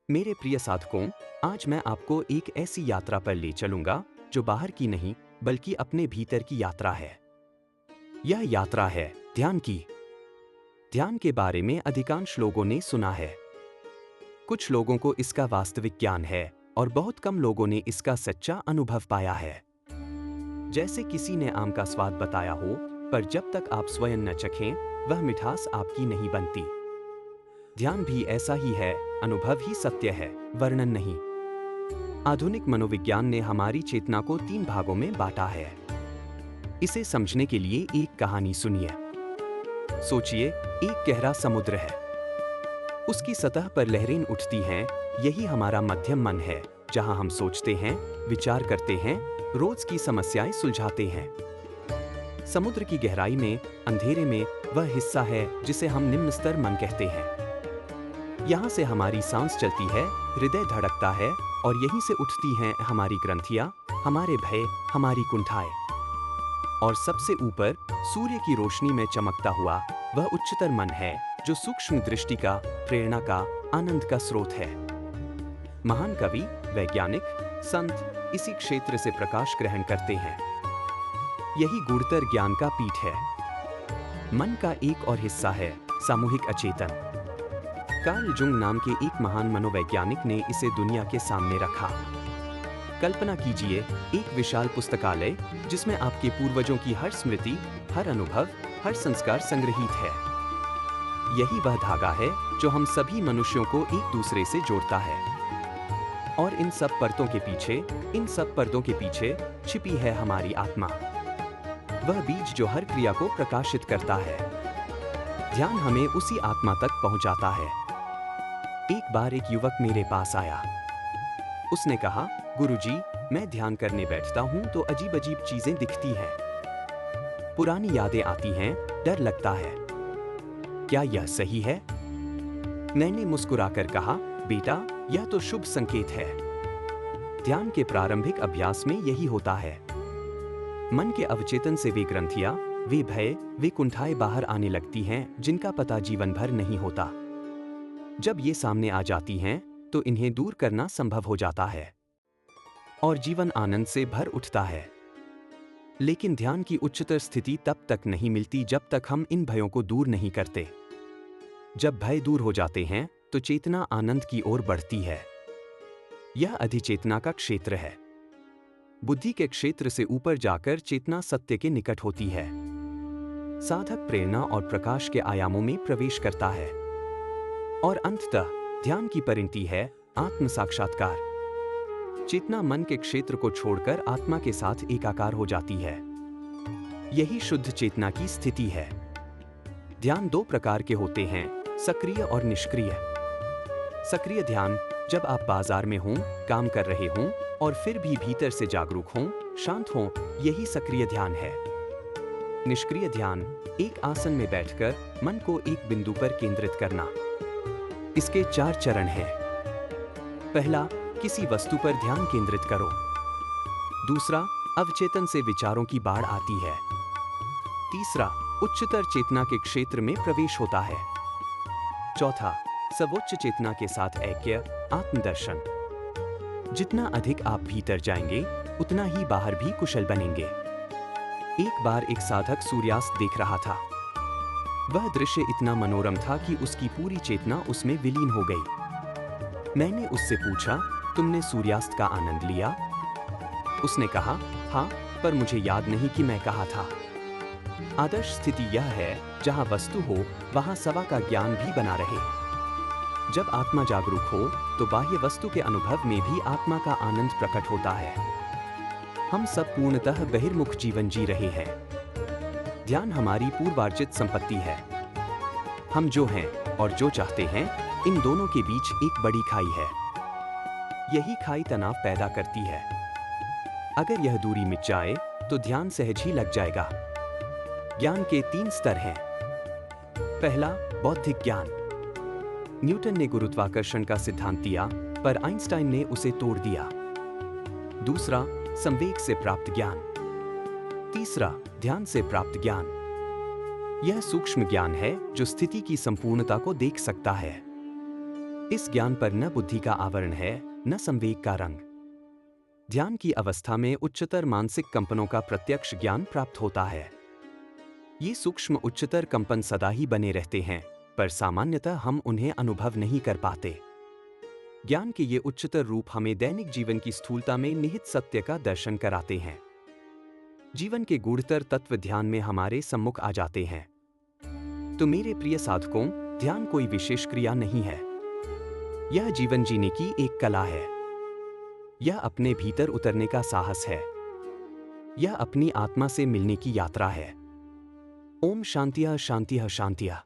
मेरे प्रिय साधकों, आज मैं आपको एक ऐसी यात्रा पर ले चलूंगा जो बाहर की नहीं बल्कि अपने भीतर की यात्रा है। यह यात्रा है ध्यान की। ध्यान के बारे में अधिकांश लोगों ने सुना है। कुछ लोगों को इसका वास्तविक ज्ञान है और बहुत कम लोगों ने इसका सच्चा अनुभव पाया है। जैसे किसी ने आम का स्वाद बताया हो, पर जब तक आप स्वयं न चखें, वह मिठास आपकी नहीं बनती। ध्यान भी ऐसा ही है, अनुभव ही सत्य है, वर्णन नहीं। आधुनिक मनोविज्ञान ने हमारी चेतना को 3 भागों में बांटा है। इसे समझने के लिए एक कहानी सुनिए। सोचिए, एक गहरा समुद्र है। उसकी सतह पर लहरें उठती हैं। यही हमारा मध्यम मन है, जहां हम सोचते हैं, विचार करते हैं, रोज की समस्याएं सुलझाते हैं। समुद्र की गहराई में, अंधेरे में, वह हिस्सा है जिसे हम निम्न स्तर मन कहते हैं। यहाँ से हमारी सांस चलती है, हृदय धड़कता है और यहीं से उठती हैं हमारी ग्रंथियाँ, हमारे भय, हमारी कुंठाएं। और सबसे ऊपर, सूर्य की रोशनी में चमकता हुआ, वह उच्चतर मन है जो सूक्ष्म दृष्टि का, प्रेरणा का, आनंद का स्रोत है। महान कवि, वैज्ञानिक, संत इसी क्षेत्र से प्रकाश ग्रहण करते हैं। यही गूढ़तर ज्ञान का पीठ है। मन का एक और हिस्सा है सामूहिक अचेतन। कार्ल जुंग नाम के एक महान मनोवैज्ञानिक ने इसे दुनिया के सामने रखा। कल्पना कीजिए, एक विशाल पुस्तकालय जिसमें आपके पूर्वजों की हर स्मृति, हर अनुभव, हर संस्कार संग्रहित है। यही वह धागा है जो हम सभी मनुष्यों को एक दूसरे से जोड़ता है। और इन सब पर्दों के पीछे छिपी है हमारी आत्मा। वह बीज जो हर क्रिया को प्रकाशित करता है। ध्यान हमें उसी आत्मा तक पहुंचाता है। एक बार एक युवक मेरे पास आया। उसने कहा, गुरुजी, मैं ध्यान करने बैठता हूं तो अजीब अजीब चीजें दिखती हैं। पुरानी यादें आती हैं, डर लगता है। क्या यह सही है? मैंने मुस्कुराकर कहा, बेटा, यह तो शुभ संकेत है। ध्यान के प्रारंभिक अभ्यास में यही होता है। मन के अवचेतन से वे ग्रंथियां, वे भय, वे कुंठाएं बाहर आने लगती हैं जिनका पता जीवन भर नहीं होता। जब ये सामने आ जाती हैं, तो इन्हें दूर करना संभव हो जाता है और जीवन आनंद से भर उठता है। लेकिन ध्यान की उच्चतर स्थिति तब तक नहीं मिलती जब तक हम इन भयों को दूर नहीं करते। जब भय दूर हो जाते हैं, तो चेतना आनंद की ओर बढ़ती है। यह अधिचेतना का क्षेत्र है। बुद्धि के क्षेत्र से ऊपर जाकर चेतना सत्य के निकट होती है। साधक प्रेरणा और प्रकाश के आयामों में प्रवेश करता है और अंततः ध्यान की परिणति है आत्म साक्षात्कार। चेतना मन के क्षेत्र को छोड़कर आत्मा के साथ एकाकार हो जाती है। यही शुद्ध चेतना की स्थिति है। ध्यान 2 प्रकार के होते हैं, सक्रिय और निष्क्रिय। सक्रिय ध्यान, जब आप बाजार में हों, काम कर रहे हों और फिर भी भीतर से जागरूक हों, शांत हों, यही सक्रिय ध्यान है। निष्क्रिय ध्यान, एक आसन में बैठकर मन को एक बिंदु पर केंद्रित करना। इसके 4 चरण हैं। पहला, किसी वस्तु पर ध्यान केंद्रित करो। दूसरा, अवचेतन से विचारों की बाढ़ आती है। तीसरा, उच्चतर चेतना के क्षेत्र में प्रवेश होता है। चौथा, सर्वोच्च चेतना के साथ ऐक्य, आत्मदर्शन। जितना अधिक आप भीतर जाएंगे, उतना ही बाहर भी कुशल बनेंगे। एक बार एक साधक सूर्यास्त देख रहा था। वह दृश्य इतना मनोरम था कि उसकी पूरी चेतना उसमें विलीन हो गई। मैंने उससे पूछा, तुमने सूर्यास्त का आनंद लिया? उसने कहा, हाँ, पर मुझे याद नहीं कि मैं कहा था। आदर्श स्थिति यह है, जहां वस्तु हो, वहां सवा का ज्ञान भी बना रहे। जब आत्मा जागरूक हो, तो बाह्य वस्तु के अनुभव में भी आत्मा का आनंद प्रकट होता है। हम सब पूर्णतः बहिर्मुख जीवन जी रहे हैं। ध्यान हमारी पूर्वार्जित संपत्ति है। हम जो हैं और जो चाहते हैं, इन दोनों के बीच एक बड़ी खाई है। यही खाई तनाव पैदा करती है। अगर यह दूरी मिट जाए, तो ध्यान सहज ही लग जाएगा। ज्ञान के 3 स्तर हैं। पहला, बौद्धिक ज्ञान। न्यूटन ने गुरुत्वाकर्षण का सिद्धांत दिया, पर आइंस्टाइन ने उसे तोड़ दिया। दूसरा, संवेग से प्राप्त ज्ञान। तीसरा, ध्यान से प्राप्त ज्ञान। यह सूक्ष्म ज्ञान है जो स्थिति की संपूर्णता को देख सकता है। इस ज्ञान पर न बुद्धि का आवरण है, न संवेग का रंग। ध्यान की अवस्था में उच्चतर मानसिक कंपनों का प्रत्यक्ष ज्ञान प्राप्त होता है। ये सूक्ष्म उच्चतर कंपन सदा ही बने रहते हैं, पर सामान्यतः हम उन्हें अनुभव नहीं कर पाते। ज्ञान के ये उच्चतर रूप हमें दैनिक जीवन की स्थूलता में निहित सत्य का दर्शन कराते हैं। जीवन के गूढ़तर तत्व ध्यान में हमारे सम्मुख आ जाते हैं। तो मेरे प्रिय साधकों, ध्यान कोई विशेष क्रिया नहीं है। यह जीवन जीने की एक कला है। यह अपने भीतर उतरने का साहस है। यह अपनी आत्मा से मिलने की यात्रा है। ओम शांतिः शांतिः शांतिः।